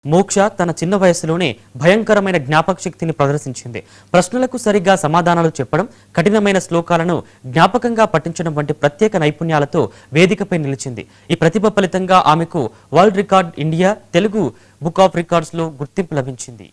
మోక్ష తన చిన్న వయసులోనే భయంకరమైన జ్ఞాపక శక్తిని ప్రదర్శించింది. ప్రశ్నలకు సరిగ్గా సమాధానాలు చెప్పడం, కఠినమైన శ్లోకాలను జ్ఞాపకంగా పఠించడం వంటి ప్రత్యేక నైపుణ్యాలతో వేదికపై నిలిచింది. ఈ ప్రతిభ ఫలితంగా ఆమెకు world record India Telugu book of records లో గుర్తింపు లభించింది.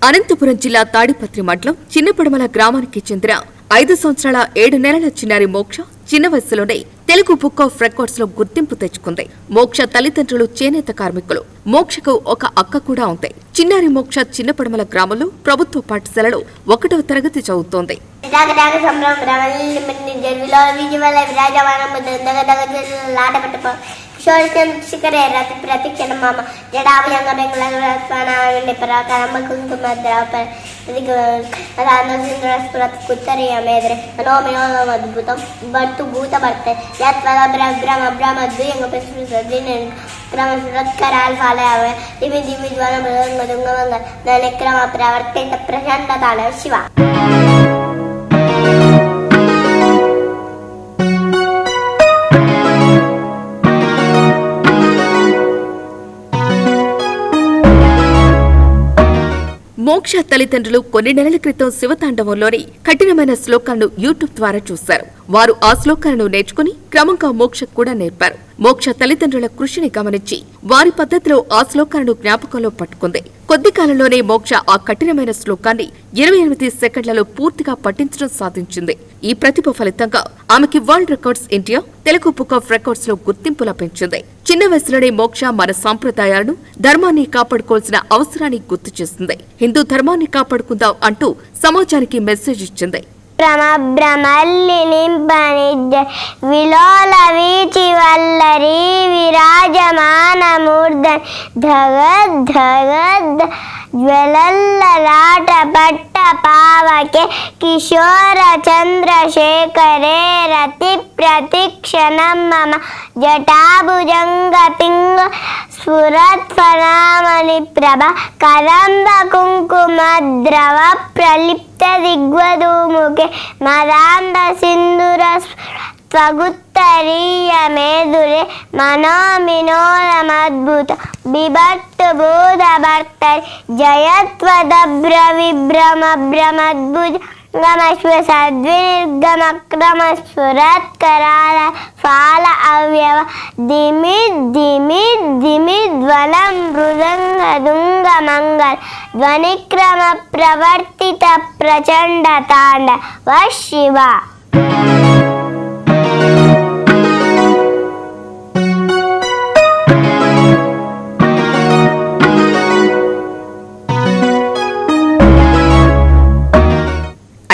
అనంతపురం జిల్లా తాడిపత్రి మండలం చిన్నపడమల గ్రామానికి చెందిన 5 సంవత్సరాల 7 నెలల చిన్నారి మోక్ష చిన్న వయసులోనే తెలుగు బుక్ ఆఫ్ రికార్డ్స్ లో గుర్తింపు తెచ్చుకుంది. మోక్ష తల్లిదండ్రులు చేనేత కార్మికులు. మోక్షకు ఒక అక్క కూడా ఉంది. చిన్నారి మోక్ష చిన్నపడమల గ్రామంలో ప్రభుత్వ పాఠశాలలో 1వ తరగతి చదువుతోంది. శిఖరే రతి ప్రతిక్షణ మామ జడాభయంగా బెంగళూరు పరాకరమ్మ కుంకుమద్రౌపదికుత్తరీయ మేదరే మనోమినోదం అద్భుతం బట్టు భూత భర్తే యత్వద బ్రహ్మ బ్రహ్మద్భుయంగ ప్రశ్న క్రమ సురత్కరాలు ఫాలయావే దిమి దిమి జ్వన మృదంగ దుంగమంగ దాని క్రమ ప్రవర్తిత ప్రశాంతతాన శివ. మోక్ష తల్లిదండ్రులు కొన్ని నెలల క్రితం శివతాండవంలోని కఠినమైన శ్లోకాలను యూట్యూబ్ ద్వారా చూశారు. వారు ఆ శ్లోకాలను నేర్చుకుని క్రమంగా మోక్ష కూడా నేర్పారు. మోక్ష తల్లిదండ్రుల కృషిని గమనించి వారి పద్ధతిలో ఆ శ్లోకాలను జ్ఞాపకంలో పట్టుకుంది. కొద్ది కాలంలోనే మోక్ష ఆ కఠినమైన శ్లోకాన్ని 28 సెకండ్లలో పూర్తిగా పఠించడం సాధించింది. ఈ ప్రతిభ ఫలితంగా ఆమెకి world records India Telugu book of records లో గుర్తింపు లభించింది. చిన్న వయసులోనే మోక్ష మన సంప్రదాయాలను, ధర్మాన్ని కాపాడుకోవాల్సిన అవసరాన్ని గుర్తు చేస్తుంది. హిందూ ధర్మాన్ని కాపాడుకుందాం అంటూ సమాజానికి మెసేజ్ ఇచ్చింది. భ్రమభ్రమల్లినింపనిద్ద విలోల వీచి వల్లరీ విరాజమాన మూర్ధన్ ధగద్ ధగద్ జ్వలల్లలాట పట్ట పావకే కిశోర చంద్రశేఖరే రతి ప్రతిక్షణం మమ జటాభుజంగ పింగ స్ఫురత్ఫనామణి ప్రభ కదంబ కుంకుమద్రవ ప్రలిప్త దిగ్వధూముఖే మదాంబ సింధుర స్వగుత్తరీయ మేధురే మనోమినోదమద్భుత బిభట్టు బోధ భర్తరి జయత్వదభ్ర విభ్రమ భ్రమద్భుజ గమశ్వ సద్వినిర్గమ క్రమ స్ఫురత్కరాల ఫాల అవ్యవ దిమి దిమి దిమి ధ్వనం మృదంగ దుంగ మంగళ ధ్వనిక్రమ ప్రవర్తిత ప్రచండ తాండవ శివ.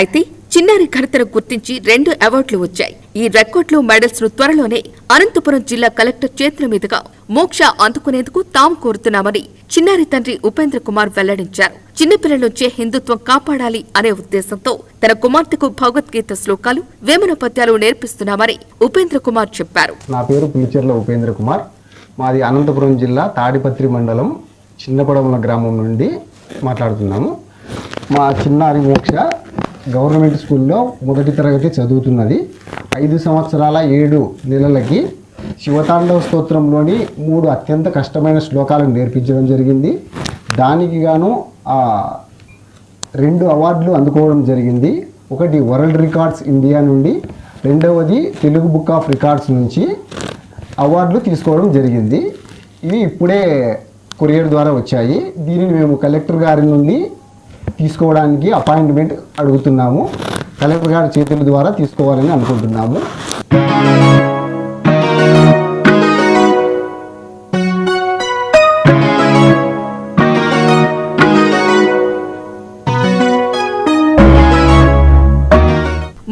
అయితే చిన్నారి ఘనతను గుర్తించి 2 అవార్డులు వచ్చాయి. ఈ రికార్డులు మెడల్స్ ను త్వరలోనే అనంతపురం జిల్లా కలెక్టర్ చేతుల మీదుగా మోక్ష అందుకునేందుకు తాము కోరుతున్నామని చిన్నారి తండ్రి ఉపేంద్ర కుమార్ వెల్లడించారు. చిన్నపిల్లల నుంచే హిందుత్వం కాపాడాలి అనే ఉద్దేశంతో తన కుమార్తెకు భగవద్గీత శ్లోకాలు, వేమన పద్యాలు నేర్పిస్తున్నామని ఉపేంద్ర కుమార్ చెప్పారు. నా పేరు పులిచెర్ల ఉపేంద్ర కుమార్. మాది అనంతపురం జిల్లా తాడిపత్రి మండలం చిన్నపడమల గ్రామం నుండి మాట్లాడుతున్నాము. మా చిన్నారి మోక్ష గవర్నమెంట్ స్కూల్లో 1వ తరగతి చదువుతున్నది. 5 సంవత్సరాల 7 నెలలకి శివతాండవ స్తోత్రంలోని 3 అత్యంత కష్టమైన శ్లోకాలను నేర్పించడం జరిగింది. దానికి గాను 2 అవార్డులు అందుకోవడం జరిగింది. ఒకటి వరల్డ్ రికార్డ్స్ ఇండియా నుండి, రెండవది తెలుగు బుక్ ఆఫ్ రికార్డ్స్ నుంచి అవార్డులు తీసుకోవడం జరిగింది. ఇవి ఇప్పుడే కొరియర్ ద్వారా వచ్చాయి. దీనిని మేము కలెక్టర్ గారి నుండి తీసుకోవడానికి అపాయింట్మెంట్ అడుగుతున్నాము. కలెక్టర్ గారి చేతుల ద్వారా తీసుకోవాలని అనుకుంటున్నాము.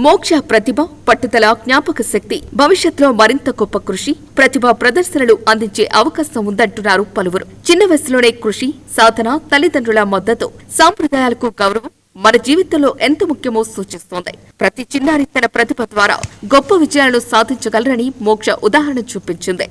మోక్ష ప్రతిభ, పట్టుదల, జ్ఞాపక శక్తి భవిష్యత్తులో మరింత గొప్ప కృషి, ప్రతిభా ప్రదర్శనలు అందించే అవకాశం ఉందంటున్నారు పలువురు. చిన్న వయసులోనే కృషి, సాధన, తల్లిదండ్రుల మద్దతు, సాంప్రదాయాలకు గౌరవం మన జీవితంలో ఎంత ముఖ్యమో సూచిస్తోంది. ప్రతి చిన్నారి తన ప్రతిభ ద్వారా గొప్ప విజయాలను సాధించగలరని మోక్ష ఉదాహరణ చూపించింది.